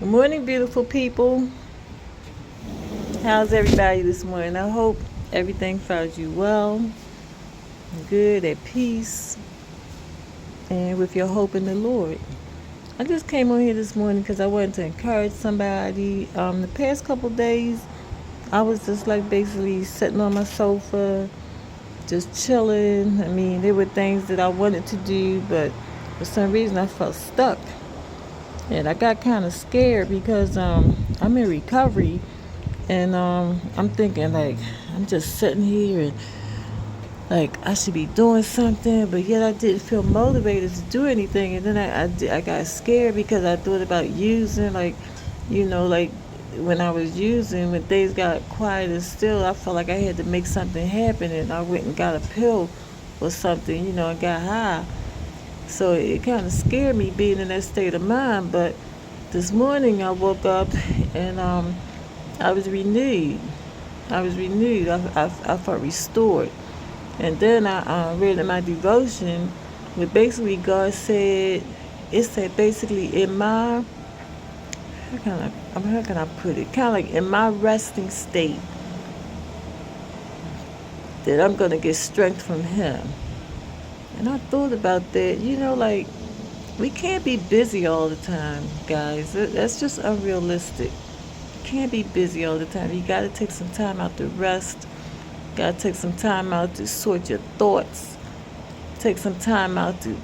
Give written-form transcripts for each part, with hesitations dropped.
Good morning, beautiful people. How's everybody this morning? I hope everything finds you well, good, at peace, and with your hope in the Lord. I just came on here this morning because I wanted to encourage somebody. The past couple days, I was just like basically sitting on my sofa, just chilling. I mean, there were things that I wanted to do, but for some reason I felt stuck. And I got kind of scared because I'm in recovery. And I'm thinking like I'm just sitting here and like I should be doing something, but yet I didn't feel motivated to do anything. And then I got scared because I thought about using like when I was using, when things got quiet and still, I felt like I had to make something happen, and I went and got a pill or something, and got high. So it kind of scared me being in that state of mind. But this morning I woke up and I was renewed. I felt restored. And then I read in my devotion where basically God said, it said basically in my, how can I put it? Kind of like in my resting state, that I'm going to get strength from Him. And I thought about that, like we can't be busy all the time, guys. That's just unrealistic. Can't be busy all the time. You got to take some time out to rest. Got to take some time out to sort your thoughts. Take some time out to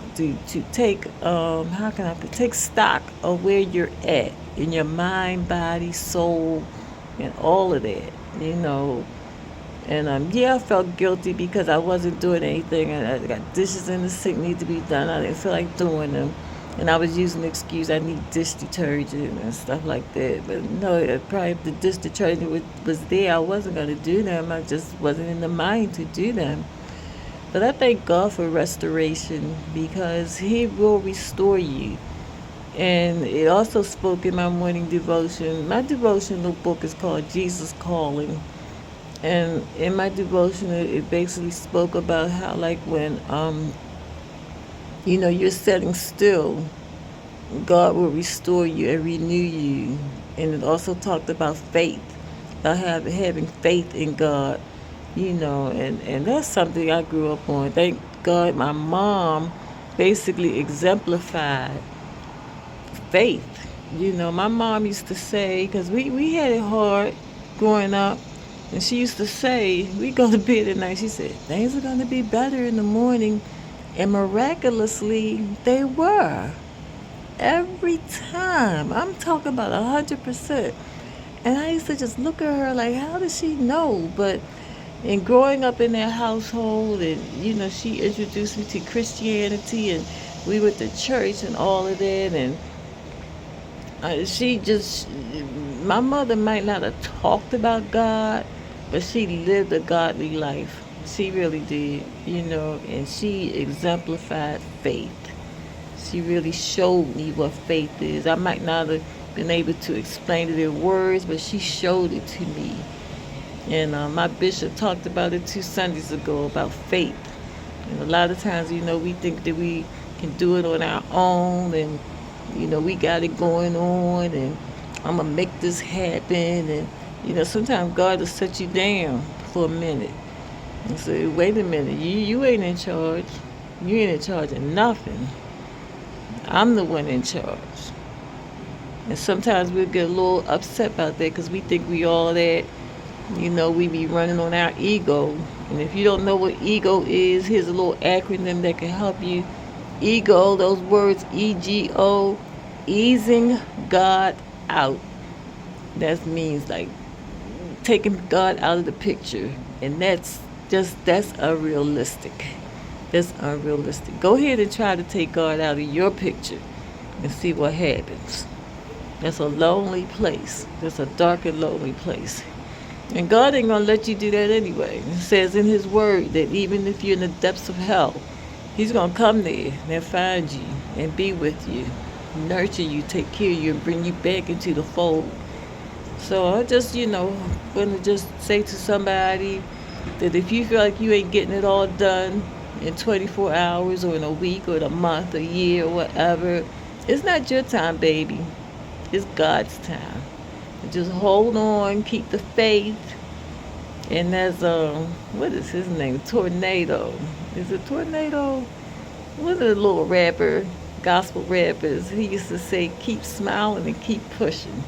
take how can I put, take stock of where you're at in your mind, body, soul, and all of that. And yeah, I felt guilty because I wasn't doing anything, and I got dishes in the sink need to be done. I didn't feel like doing them. And I was using the excuse I need dish detergent and stuff like that. But no, probably if the dish detergent was there, I wasn't going to do them. I just wasn't in the mind to do them. But I thank God for restoration because He will restore you. And it also spoke in my morning devotion. My devotional book is called Jesus Calling. And in my devotion, it basically spoke about how, like, when you're sitting still, God will restore you and renew you. And it also talked about faith, about having faith in God, and that's something I grew up on. Thank God my mom basically exemplified faith. My mom used to say, because we had it hard growing up, and she used to say, we go to bed at night, she said, things are going to be better in the morning. And miraculously, they were. Every time. I'm talking about 100%. And I used to just look at her like, how does she know? But in growing up in that household, and, she introduced me to Christianity, and we went to church and all of that. And my mother might not have talked about God, but she lived a godly life. She really did, and she exemplified faith. She really showed me what faith is. I might not have been able to explain it in words, but she showed it to me. And my bishop talked about it 2 Sundays ago, about faith. And a lot of times, we think that we can do it on our own, and, we got it going on, and I'm going to make this happen. And, sometimes God will set you down for a minute and say, wait a minute, you ain't in charge. You ain't in charge of nothing. I'm the one in charge. And sometimes we'll get a little upset about that because we think we all that. We be running on our ego. And if you don't know what ego is, here's a little acronym that can help you. Ego, those words, EGO, easing God out. That means like taking God out of the picture. And that's unrealistic. That's unrealistic. Go ahead and try to take God out of your picture and see what happens. That's a lonely place. That's a dark and lonely place. And God ain't going to let you do that anyway. It says in His Word that even if you're in the depths of hell, He's going to come there and find you and be with you, nurture you, take care of you, and bring you back into the fold. So I just, want to just say to somebody that if you feel like you ain't getting it all done in 24 hours or in a week or in a month, a year, or whatever, it's not your time, baby. It's God's time. Just hold on, keep the faith. And there's what is his name? Tornado. Is it Tornado? What's the little rapper, gospel rappers? He used to say, keep smiling and keep pushing.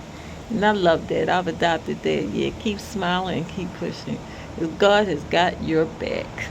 And I love that. I've adopted that. Yeah, keep smiling and keep pushing. 'Cause God has got your back.